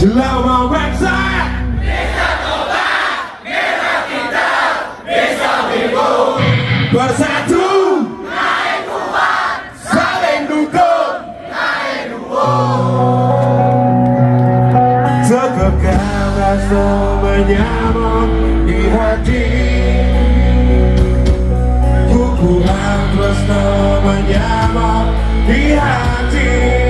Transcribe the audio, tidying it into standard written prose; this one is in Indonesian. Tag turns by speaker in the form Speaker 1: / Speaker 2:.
Speaker 1: Selama bangsa
Speaker 2: bisa tobat, merah kita bisa bingung.
Speaker 1: bersatu,
Speaker 2: Naik kuat,
Speaker 1: saling dukung,
Speaker 2: naik dukung.
Speaker 1: tegakkan rasa menyamar di hati. Kukuhan tresno menyamar di hati.